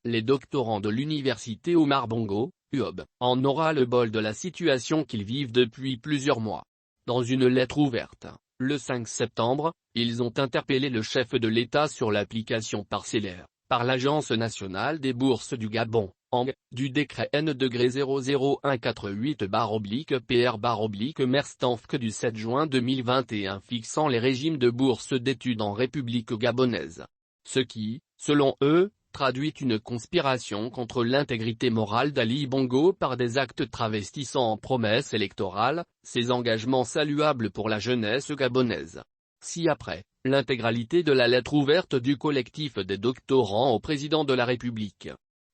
les doctorants de l'université Omar Bongo, UOB, en aura le bol de la situation qu'ils vivent depuis plusieurs mois. Dans une lettre ouverte, le 5 septembre, ils ont interpellé le chef de l'État sur l'application parcellaire, par l'Agence nationale des bourses du Gabon, ANG, du décret N-00148/PR/MERSTANFC du 7 juin 2021 fixant les régimes de bourse d'études en République gabonaise. Ce qui, selon eux, traduit une conspiration contre l'intégrité morale d'Ali Bongo par des actes travestissant en promesses électorales, ses engagements saluables pour la jeunesse gabonaise. Ci-après, l'intégralité de la lettre ouverte du collectif des doctorants au président de la République.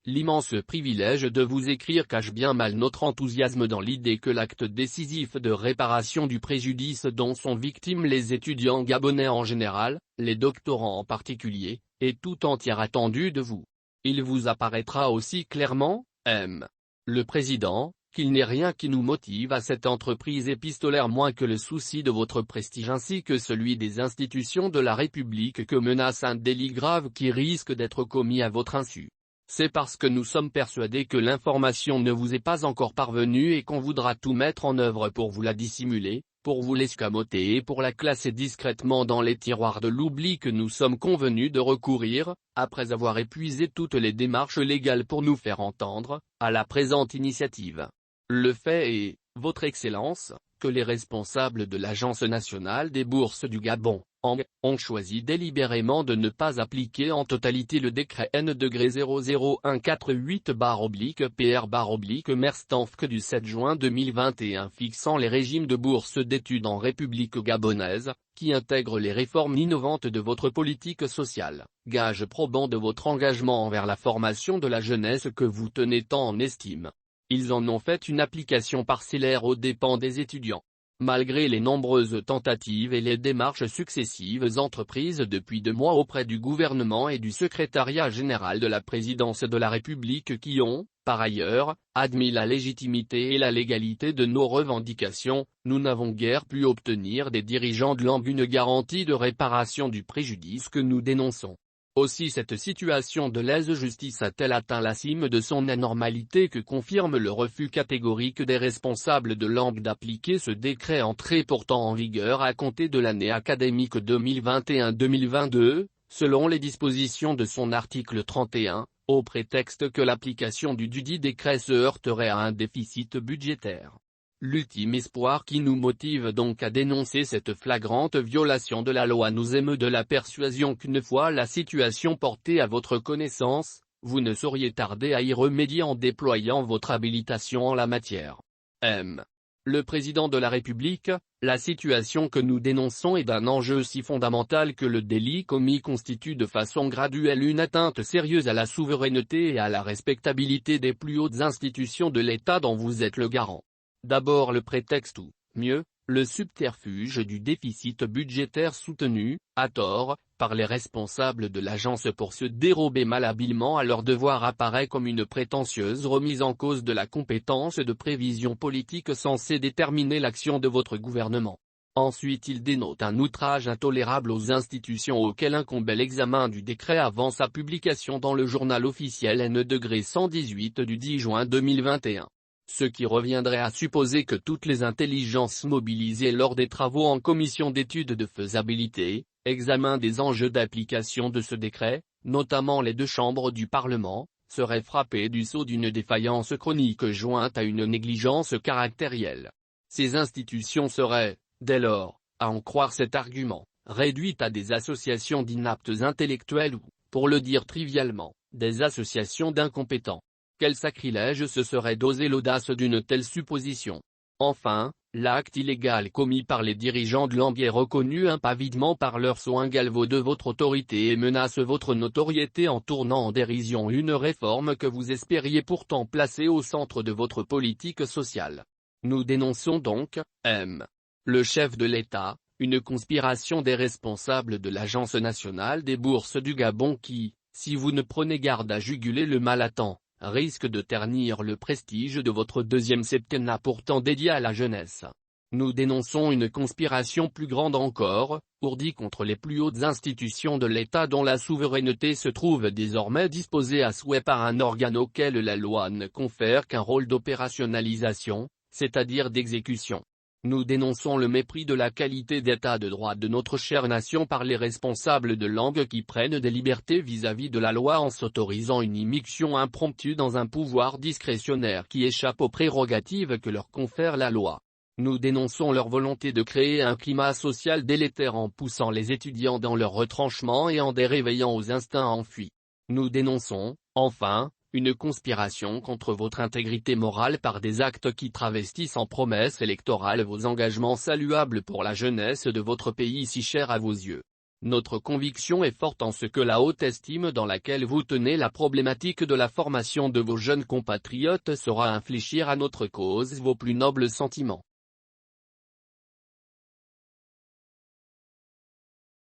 L'immense privilège de vous écrire cache bien mal notre enthousiasme dans l'idée que l'acte décisif de réparation du préjudice dont sont victimes les étudiants gabonais en général, les doctorants en particulier, est tout entier attendu de vous. Il vous apparaîtra aussi clairement, M. le Président, qu'il n'est rien qui nous motive à cette entreprise épistolaire moins que le souci de votre prestige ainsi que celui des institutions de la République que menace un délit grave qui risque d'être commis à votre insu. C'est parce que nous sommes persuadés que l'information ne vous est pas encore parvenue et qu'on voudra tout mettre en œuvre pour vous la dissimuler, pour vous l'escamoter et pour la classer discrètement dans les tiroirs de l'oubli que nous sommes convenus de recourir, après avoir épuisé toutes les démarches légales pour nous faire entendre, à la présente initiative. Le fait est, Votre Excellence, que les responsables de l'Agence nationale des bourses du Gabon, ANG, ont choisi délibérément de ne pas appliquer en totalité le décret N-00148/PR/MERSTANFC du 7 juin 2021 fixant les régimes de bourse d'études en République gabonaise, qui intègre les réformes innovantes de votre politique sociale, gage probant de votre engagement envers la formation de la jeunesse que vous tenez tant en estime. Ils en ont fait une application parcellaire aux dépens des étudiants. Malgré les nombreuses tentatives et les démarches successives entreprises depuis 2 mois auprès du gouvernement et du secrétariat général de la présidence de la République qui ont, par ailleurs, admis la légitimité et la légalité de nos revendications, nous n'avons guère pu obtenir des dirigeants de l'ANG une garantie de réparation du préjudice que nous dénonçons. Aussi cette situation de lèse-justice a-t-elle atteint la cime de son anormalité que confirme le refus catégorique des responsables de l'ANG d'appliquer ce décret entré pourtant en vigueur à compter de l'année académique 2021-2022, selon les dispositions de son article 31, au prétexte que l'application du dudit décret se heurterait à un déficit budgétaire. L'ultime espoir qui nous motive donc à dénoncer cette flagrante violation de la loi nous émeut de la persuasion qu'une fois la situation portée à votre connaissance, vous ne sauriez tarder à y remédier en déployant votre habilitation en la matière. M. le Président de la République, la situation que nous dénonçons est d'un enjeu si fondamental que le délit commis constitue de façon graduelle une atteinte sérieuse à la souveraineté et à la respectabilité des plus hautes institutions de l'État dont vous êtes le garant. D'abord le prétexte ou, mieux, le subterfuge du déficit budgétaire soutenu, à tort, par les responsables de l'agence pour se dérober malhabilement à leur devoir apparaît comme une prétentieuse remise en cause de la compétence de prévision politique censée déterminer l'action de votre gouvernement. Ensuite il dénote un outrage intolérable aux institutions auxquelles incombait l'examen du décret avant sa publication dans le journal officiel N-118 du 10 juin 2021. Ce qui reviendrait à supposer que toutes les intelligences mobilisées lors des travaux en commission d'études de faisabilité, examen des enjeux d'application de ce décret, notamment les 2 chambres du Parlement, seraient frappées du sceau d'une défaillance chronique jointe à une négligence caractérielle. Ces institutions seraient, dès lors, à en croire cet argument, réduites à des associations d'inaptes intellectuels ou, pour le dire trivialement, des associations d'incompétents. Quel sacrilège ce serait d'oser l'audace d'une telle supposition. Enfin, l'acte illégal commis par les dirigeants de l'ANG est reconnu impavidement par leur soin galvaud de votre autorité et menace votre notoriété en tournant en dérision une réforme que vous espériez pourtant placer au centre de votre politique sociale. Nous dénonçons donc, M. le chef de l'État, une conspiration des responsables de l'Agence nationale des bourses du Gabon qui, si vous ne prenez garde à juguler le mal à temps, risque de ternir le prestige de votre 2e septennat pourtant dédié à la jeunesse. Nous dénonçons une conspiration plus grande encore, ourdie contre les plus hautes institutions de l'État dont la souveraineté se trouve désormais disposée à souhait par un organe auquel la loi ne confère qu'un rôle d'opérationnalisation, c'est-à-dire d'exécution. Nous dénonçons le mépris de la qualité d'état de droit de notre chère nation par les responsables de langue qui prennent des libertés vis-à-vis de la loi en s'autorisant une immixtion impromptue dans un pouvoir discrétionnaire qui échappe aux prérogatives que leur confère la loi. Nous dénonçons leur volonté de créer un climat social délétère en poussant les étudiants dans leur retranchement et en les réveillant aux instincts enfuis. Nous dénonçons, enfin, une conspiration contre votre intégrité morale par des actes qui travestissent en promesses électorales vos engagements saluables pour la jeunesse de votre pays si cher à vos yeux. Notre conviction est forte en ce que la haute estime dans laquelle vous tenez la problématique de la formation de vos jeunes compatriotes saura infléchir à notre cause vos plus nobles sentiments.